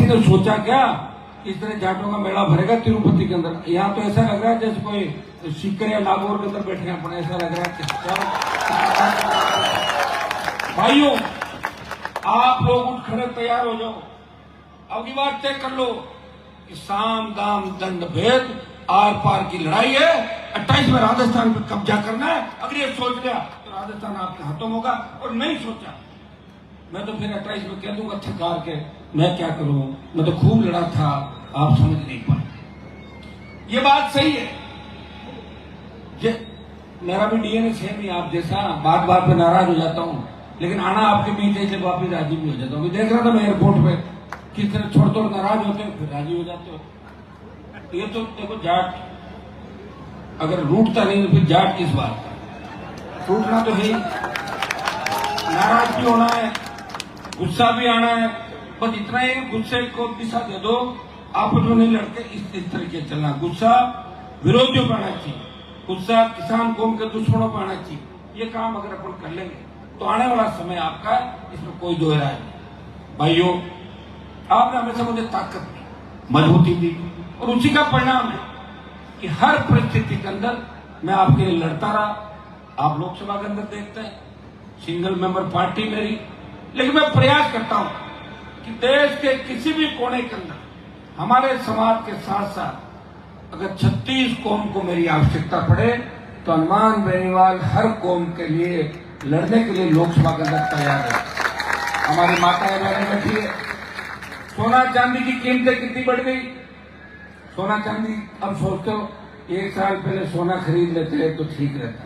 किसी ने सोचा क्या इस तरह जाटों का मेला भरेगा तिरुपति के अंदर? यहाँ तो ऐसा लग रहा है जैसे कोई सीकर या नागौर के अंदर बैठे हैं अपने, ऐसा लग रहा है। भाइयों, आप लोग उठ खड़े तैयार हो जाओ। अब की बात तय कर लो कि साम दाम दंड भेद आर पार की लड़ाई है। 28 में राजस्थान पर कब्जा करना है। अगर ये सोच लिया तो राजस्थान आपके हाथों में होगा, और नहीं सोचा मैं तो फिर 28 में कह दूंगा थकार के मैं क्या करूं, मैं तो खूब लड़ा था, आप समझ नहीं पाए। ये बात सही है। मेरा भी डीएनए सेम ही आप जैसा, बात बात पे नाराज हो जाता हूं, लेकिन आना आपके बीच है, जब वापिस राजी भी हो जाता हूं। देख रहा था मैं एयरपोर्ट पे किस तरह छोड़ तोड़ नाराज होते हो फिर राजी हो जाते हो। तो ये तो देखो, जाट अगर रूठता नहीं तो फिर जाट किस बात का? रूठना तो है ही, नाराज भी होना है, गुस्सा भी आना है, बस इतना ही। गुस्से को दिशा दे दो, आपस में नहीं लड़के, इस तरीके चलना। गुस्सा विरोधियों पर आना चाहिए, गुस्सा किसान कौम के दुश्मनों पर आना चाहिए। ये काम अगर अपन कर लेंगे तो आने वाला समय आपका, इसमें कोई दो राय नहीं। भाइयों, आपने हमेशा मुझे ताकत दी, मजबूती दी, और उसी का परिणाम है कि हर परिस्थिति के अंदर मैं आपके लिए लड़ता रहा। आप लोकसभा के अंदर देखते हैं सिंगल मेंबर पार्टी मेरी, लेकिन मैं प्रयास करता हूं कि देश के किसी भी कोने के अंदर हमारे समाज के साथ साथ अगर 36 कौम को मेरी आवश्यकता पड़े तो हनुमान बेनीवाल हर कौम के लिए लड़ने के लिए लोकसभा के अंदर तैयार है। हमारी माताएं बहनें बैठी है। सोना चांदी की कीमतें कितनी बढ़ गई। सोना चांदी अब सोचते हो 1 साल पहले सोना खरीद लेते तो ठीक रहता।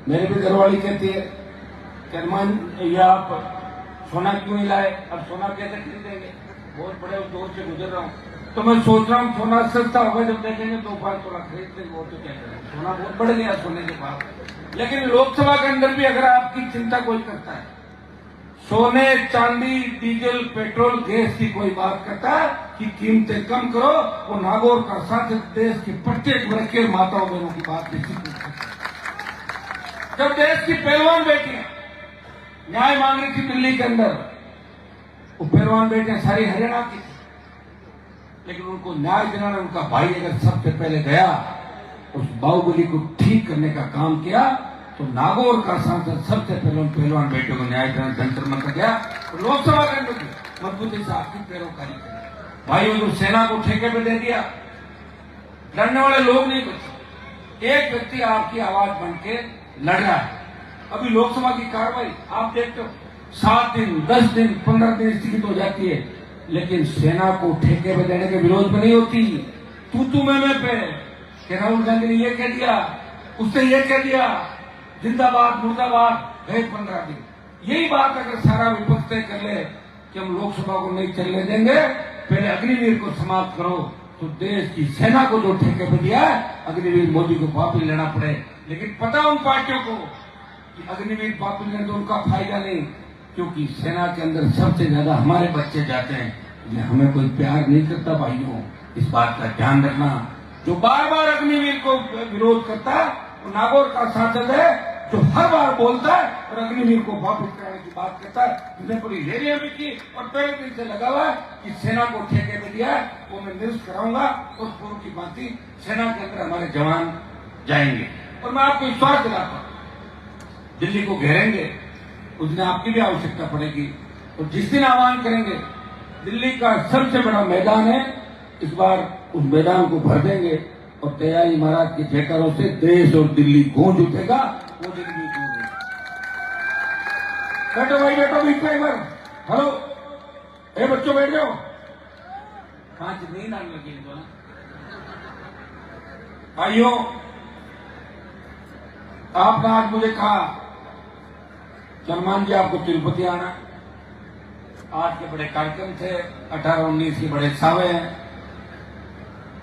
मेरी भी घरवाली कहती है कि हनुमान या आप सोना क्यों नहीं लाए, अब सोना कैसे खरीदेंगे, बहुत बड़े दौर से गुजर रहा हूँ। तो मैं सोच रहा हूँ सोना सस्ता होगा, जब देखेंगे 2-5 तोला खरीद लेंगे, वो तो क्या करें, सोना बहुत बढ़ गया सोने के बाद। लेकिन लोकसभा के अंदर भी अगर आपकी चिंता कोई करता है, सोने चांदी डीजल पेट्रोल गैस की कोई बात करता है कि कीमतें कम करो, वो नागौर का साथ देश की प्रत्येक वर्ग के माताओं बहनों की बात नहीं करता। जब देश की पहलवान बेटियां न्याय मांग रही थी दिल्ली के अंदर, वो पहलवान बेटियां सारी हरियाणा की थी, लेकिन उनको न्याय दिलाना उनका भाई अगर सबसे पहले गया, उस बाहुबली को ठीक करने का काम किया, तो नागौर का सांसद सबसे पहले उन पहलवान बेटियों को न्याय दिलाना जंतर मंतर गया। तो लोकसभा के अंदर भी मजबूती से आपकी पैरोकारी करी। भाइयों, जो सेना को ठेके पे दे दिया, लड़ने वाले लोग नहीं बचे। एक व्यक्ति आपकी आवाज बन के लड़ रहा है। अभी लोकसभा की कार्रवाई आप देखते हो 7 दिन 10 दिन 15 दिन स्थगित हो जाती है, लेकिन सेना को ठेके पे देने के विरोध में नहीं होती। तू मैं पे कि राहुल गांधी ने ये कह दिया, उसने ये कह दिया, जिंदाबाद मुर्दाबाद, गए 15 दिन। यही बात अगर सारा विपक्ष तय कर ले कि हम लोकसभा को नहीं चलने देंगे, पहले अग्निवीर को समाप्त करो, तो देश की सेना को जो ठेके पे दिया है, अग्निवीर मोदी को वापस लेना पड़े। लेकिन पता उन पार्टियों को कि अग्निवीर वापस लेने तो उनका फायदा नहीं, क्योंकि सेना के अंदर सबसे ज्यादा हमारे बच्चे जाते हैं। ये हमें कोई प्यार नहीं करता। भाइयों, इस बात का ध्यान रखना। जो बार बार अग्निवीर को विरोध करता है वो नागौर का सांसद है, जो हर बार बोलता है और अग्निवीर को वापस कराने की बात करता है। हमने पूरी रैलियां भी की और पहले दिन से लगा हुआ है कि सेना को ठेके में दिया है, वो मैं निरस्त कराऊंगा और पूर्व की भांति सेना के अंदर हमारे जवान जाएंगे। और मैं आपको विश्वास दिलाता हूं, दिल्ली को घेरेंगे उस दिन आपकी भी आवश्यकता पड़ेगी, और जिस दिन आह्वान करेंगे दिल्ली का सबसे बड़ा मैदान है, इस बार उस मैदान को भर देंगे और तैयारी महाराज के जयकारों से देश और दिल्ली गूंज उठेगा। वो दिन भी दूर है। बैठो भाई, बैठो बीच में एक बार। हेलो, ए बच्चों बैठ जाओ। 5 नींद आने लगी इनको ना। भाइयों, आपने आज मुझे कहा हनुमान जी आपको तिरुपति आना। आज के बड़े कार्यक्रम थे, 18-19 के बड़े सावे हैं,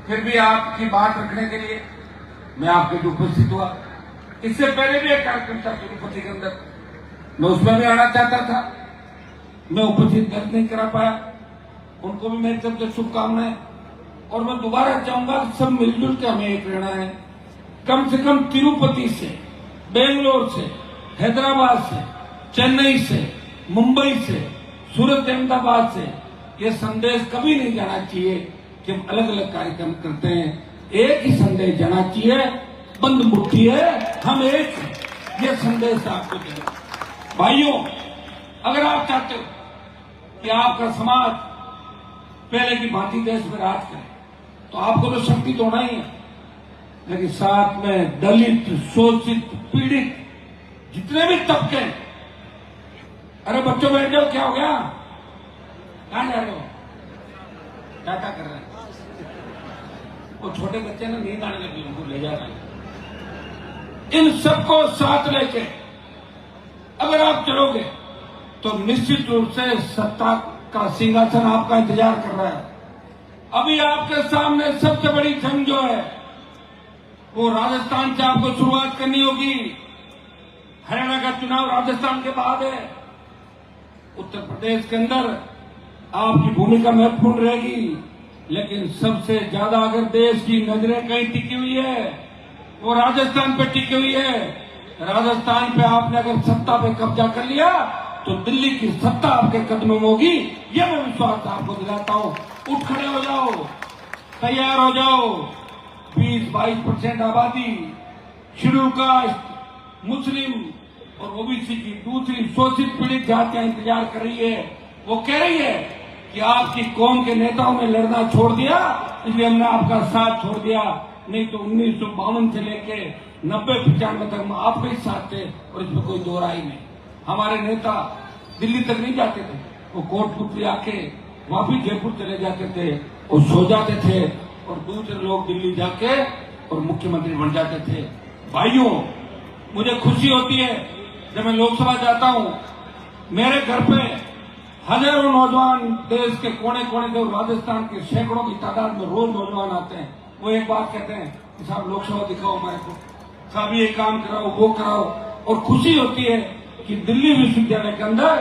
फिर भी आपकी बात रखने के लिए मैं आपके बीच उपस्थित हुआ। इससे पहले भी एक कार्यक्रम था तिरुपति के अंदर, मैं उसमें भी आना चाहता था, मैं उपस्थित नहीं करा पाया। उनको भी मेरी तरफ से शुभकामनाएं, और मैं दोबारा चाहूंगा सब मिलजुल के हमें एक रहना है। कम से कम तिरुपति से, बेंगलोर से, हैदराबाद से, चेन्नई से, मुंबई से, सूरत अहमदाबाद से ये संदेश कभी नहीं जाना चाहिए कि हम अलग अलग कार्यक्रम करते हैं। एक ही संदेश जाना चाहिए, बंद मुट्ठी है, हम एक हैं। ये संदेश आपको देना। भाइयों, अगर आप चाहते हो कि आपका समाज पहले की भांति देश में राज करे, तो आपको तो शक्ति तो होना ही है, लेकिन साथ में दलित, शोषित, पीड़ित जितने भी तबके, अरे बच्चों बैठ जाओ, क्या हो गया, कहां जा रहे हो, क्या कर रहे हैं? वो छोटे बच्चे ना नींद आने लगी, उनको ले जा रहे हैं। इन सबको साथ लेके अगर आप चलोगे तो निश्चित रूप से सत्ता का सिंहासन आपका इंतजार कर रहा है। अभी आपके सामने सबसे बड़ी जंग जो है वो राजस्थान से आपको शुरुआत करनी होगी। हरियाणा का चुनाव राजस्थान के बाद है। उत्तर प्रदेश के अंदर आपकी भूमिका महत्वपूर्ण रहेगी, लेकिन सबसे ज्यादा अगर देश की नजरें कहीं टिकी हुई है वो राजस्थान पे टिकी हुई है। राजस्थान पे आपने अगर सत्ता पे कब्जा कर लिया तो दिल्ली की सत्ता आपके कदमों में होगी, यह मैं विश्वास आपको दिलाता हूं। उठ खड़े हो जाओ, तैयार हो जाओ। 20-22% आबादी शेड्यूल कास्ट, मुस्लिम और ओबीसी की दूसरी शोषित पीड़ित जातियां इंतजार कर रही है। वो कह रही है कि आपकी कौम के नेताओं ने लड़ना छोड़ दिया, इसलिए हमने आपका साथ छोड़ दिया। नहीं तो 1952 से लेके 90-95 तक हम आपके ही साथ थे और इसमें कोई दो राय नहीं। हमारे नेता दिल्ली तक नहीं जाते थे, वो कोटपुतली आके वापिस जयपुर चले जाते थे और सो जाते थे, और दूसरे लोग दिल्ली जाके और मुख्यमंत्री बन जाते थे। भाइयों, मुझे खुशी होती है जब मैं लोकसभा जाता हूं, मेरे घर पे हजारों नौजवान देश के कोने कोने से, राजस्थान के सैकड़ों की तादाद में रोज नौजवान आते हैं। वो एक बात कहते हैं कि साहब लोकसभा दिखाओ हमारे को, साहब ये काम कराओ, वो कराओ। और खुशी होती है कि दिल्ली विश्वविद्यालय के अंदर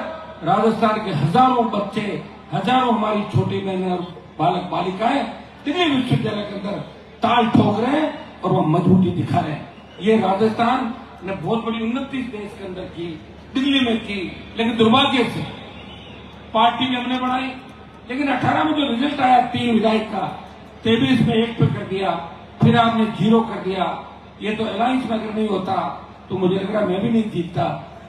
राजस्थान के हजारों बच्चे, हजारों हमारी छोटी बहनें और बालक बालिकाएं दिल्ली विश्वविद्यालय के अंदर ताल ठोक रहे हैं और वो मजबूती दिखा रहे हैं। ये राजस्थान ने बहुत बड़ी उन्नति देश के अंदर की, दिल्ली में की, लेकिन दुर्भाग्य से पार्टी भी हमने बनाई, लेकिन 18 में जो रिजल्ट आया 3 विधायक का, 23 में 1 पे कर दिया, फिर आपने 0 कर दिया। ये तो अलायंस में अगर नहीं होता तो मुझे लग रहा मैं भी नहीं जीतता।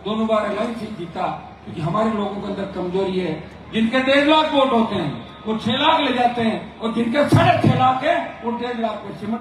दोनों बार अलायंस ही जीता, क्योंकि हमारे लोगों के अंदर कमजोरी है। जिनके 1.5 लाख वोट होते हैं वो 6 लाख ले जाते हैं, और जिनके 6.5 लाख है वो 1.5 लाख पे सिमट